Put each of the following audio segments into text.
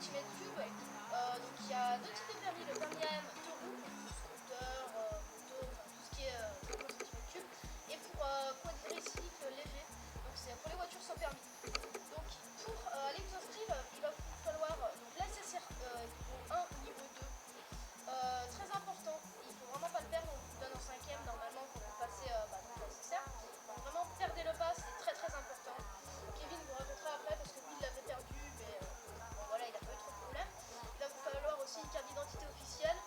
cm3. Donc il y a deux types de permis, le permis AM 2 roues, scooter, moto, enfin, tout ce qui est 50 cm3, et pour quadricycle léger, donc c'est pour les voitures sans permis. Donc pour aller vous inscrire, il va vous falloir donc la SSR niveau 1 ou niveau 2. Très important, il ne faut vraiment pas le perdre, on vous donne en 5e normalement quand vous passez donc la SSR. Donc vraiment perdez le pas, c'est très très important. Kevin vous racontera après parce que lui il l'avait perdu, mais bon, voilà, il n'a pas eu trop de problème. Il va vous falloir aussi une carte d'identité officielle.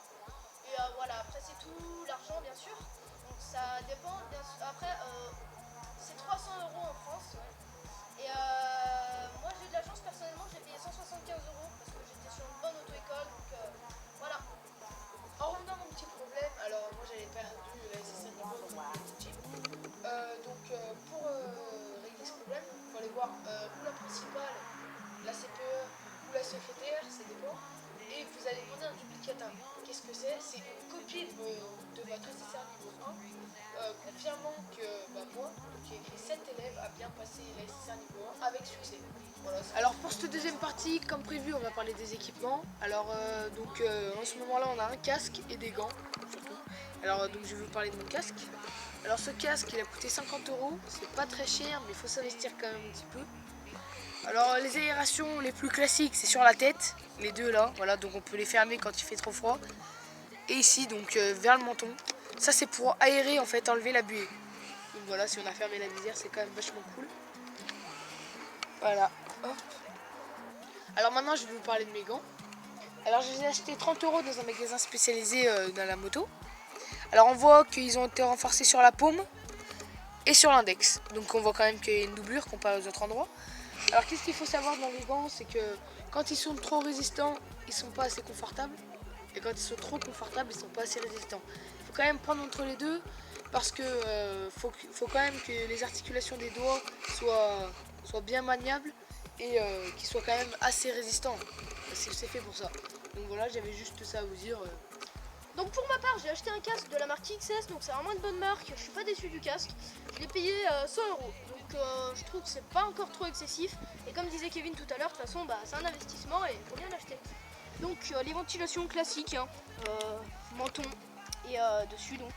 Et voilà, après c'est tout, l'argent bien sûr. Donc ça dépend, bien sûr. Après c'est 300 € en France. Ouais. Et moi j'ai eu de la chance personnellement, j'ai payé 175 € parce que j'étais sur une bonne auto-école. Donc voilà. En revenant à mon petit problème, alors moi j'avais perdu la SSR niveau dans mon petit. Pour régler ce problème, il faut aller voir ou la principale, la CPE ou la secrétaire, ça dépend. Et vous allez demander un duplicata. Qu'est-ce que c'est? C'est une copie de votre SSR niveau 1, confirmant que moi, qui ai écrit 7 élèves, a bien passé la SSR niveau 1 avec succès. Voilà, Alors pour cette deuxième partie, comme prévu, on va parler des équipements. Alors en ce moment-là, on a un casque et des gants, surtout. Alors donc je vais vous parler de mon casque. Alors ce casque, il a coûté 50 €. C'est pas très cher, mais il faut s'investir quand même un petit peu. Alors les aérations les plus classiques, c'est sur la tête, les deux là. Voilà, donc on peut les fermer quand il fait trop froid. Et ici, donc vers le menton. Ça c'est pour aérer en fait, enlever la buée. Donc voilà, si on a fermé la visière, c'est quand même vachement cool. Voilà. Hop. Alors maintenant, je vais vous parler de mes gants. Alors je les ai achetés 30 € dans un magasin spécialisé dans la moto. Alors on voit qu'ils ont été renforcés sur la paume et sur l'index. Donc on voit quand même qu'il y a une doublure comparé aux autres endroits. Alors qu'est-ce qu'il faut savoir dans les gants, c'est que quand ils sont trop résistants, ils sont pas assez confortables. Et quand ils sont trop confortables, ils sont pas assez résistants. Il faut quand même prendre entre les deux parce que faut quand même que les articulations des doigts soient bien maniables et qu'ils soient quand même assez résistants. C'est fait pour ça. Donc voilà, j'avais juste ça à vous dire. Donc pour ma part, j'ai acheté un casque de la marque XS, donc c'est vraiment une bonne marque. Je suis pas déçu du casque. Je l'ai payé 100 €. Donc je trouve que c'est pas encore trop excessif. Et comme disait Kevin tout à l'heure, de toute façon, c'est un investissement et il faut bien l'acheter. Donc les ventilations classiques, menton et dessus donc.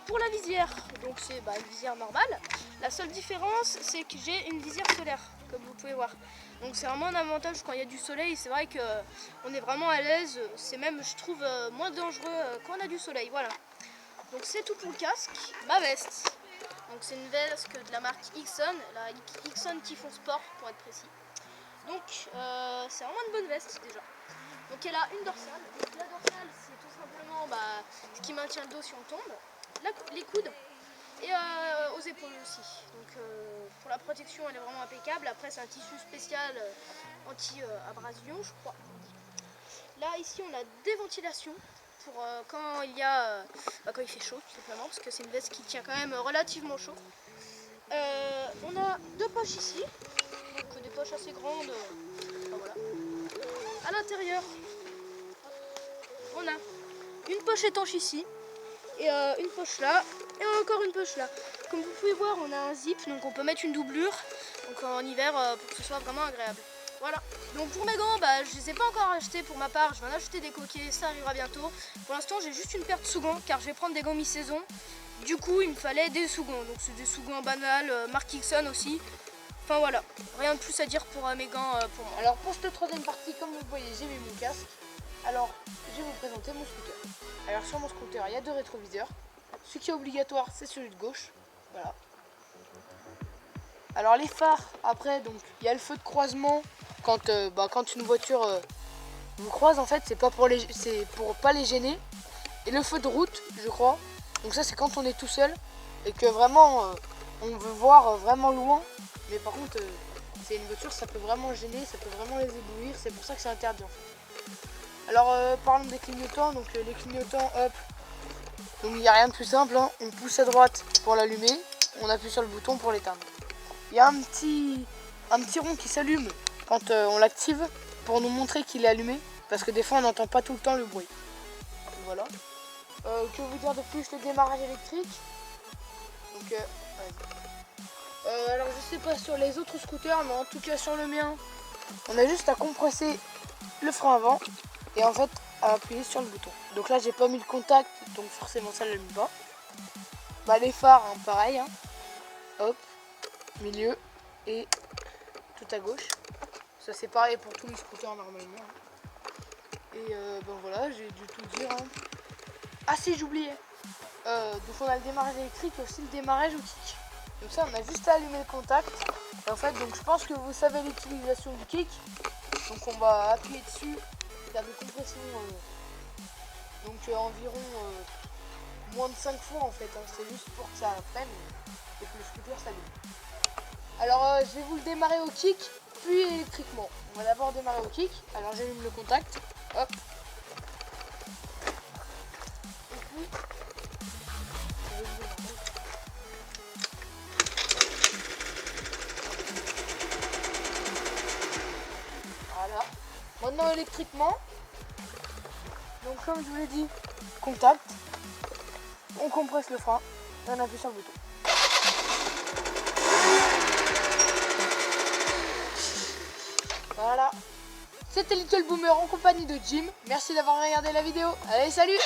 Pour la visière, donc c'est une visière normale. La seule différence, c'est que j'ai une visière solaire, comme vous pouvez voir. Donc c'est vraiment un avantage quand il y a du soleil. C'est vrai qu'on est vraiment à l'aise. C'est même, je trouve, moins dangereux quand on a du soleil. Voilà. Donc c'est tout pour le casque. Ma veste. Donc c'est une veste de la marque Ixon, la Ixon Typhon Sport pour être précis. Donc c'est vraiment une bonne veste déjà. Donc elle a une dorsale. Donc la dorsale, c'est tout simplement ce qui maintient le dos si on tombe. Les coudes et aux épaules aussi. Donc pour la protection, elle est vraiment impeccable. Après, c'est un tissu spécial anti-abrasion, je crois. Là, ici, on a des ventilations pour quand quand il fait chaud, tout simplement, parce que c'est une veste qui tient quand même relativement chaud. On a deux poches ici, donc des poches assez grandes. Voilà. À l'intérieur, on a une poche étanche ici. Et une poche là, et encore une poche là. Comme vous pouvez voir, on a un zip, donc on peut mettre une doublure donc en hiver pour que ce soit vraiment agréable. Voilà. Donc pour mes gants, je les ai pas encore achetés pour ma part. Je vais en acheter des coquets, ça arrivera bientôt. Pour l'instant, j'ai juste une paire de sous-gants car je vais prendre des gants mi-saison. Du coup, il me fallait des sous-gants. Donc c'est des sous-gants banals, marque Ixon aussi. Enfin voilà, rien de plus à dire pour mes gants pour moi. Alors pour cette troisième partie, comme vous voyez, j'ai mis mon casque. Alors je vais vous présenter mon scooter. Alors sur mon scooter, il y a deux rétroviseurs. Ce qui est obligatoire, c'est celui de gauche. Voilà. Alors les phares, après, donc il y a le feu de croisement quand une voiture vous croise, en fait, c'est pour pas les gêner. Et le feu de route, je crois. Donc ça, c'est quand on est tout seul et que vraiment on veut voir vraiment loin. Mais par contre, c'est une voiture, ça peut vraiment gêner, ça peut vraiment les éblouir. C'est pour ça que c'est interdit en fait. Alors parlons des clignotants. Donc les clignotants, hop. Donc il n'y a rien de plus simple, hein. On pousse à droite pour l'allumer, on appuie sur le bouton pour l'éteindre. Il y a un petit rond qui s'allume quand on l'active pour nous montrer qu'il est allumé, parce que des fois on n'entend pas tout le temps le bruit. Voilà. Que vous dire de plus? Le démarrage électrique. Donc alors je sais pas sur les autres scooters, mais en tout cas sur le mien, On a juste à compresser le frein avant et en fait à appuyer sur le bouton. Donc là j'ai pas mis le contact, donc forcément ça ne l'allume pas. Bah, les phares, hein, pareil, hein. Hop, milieu et tout à gauche. Ça c'est pareil pour tous les scooters normalement. Et ben voilà, j'ai dû tout dire. Hein. Ah si, j'oubliais. Donc on a le démarrage électrique et aussi le démarrage au kick. Donc ça on a juste à allumer le contact. Et en fait donc je pense que vous savez l'utilisation du kick. Donc on va appuyer dessus, faire des compressions environ moins de 5 fois en fait. Hein. C'est juste pour que ça freine et que le scooter s'allume. Alors je vais vous le démarrer au kick puis électriquement. On va d'abord démarrer au kick. Alors j'allume le contact. Hop. Et puis voilà. Maintenant électriquement. Donc comme je vous l'ai dit, contact. On compresse le frein et on appuie sur le bouton. Voilà. C'était Little Boomer en compagnie de Jim. Merci d'avoir regardé la vidéo. Allez, salut!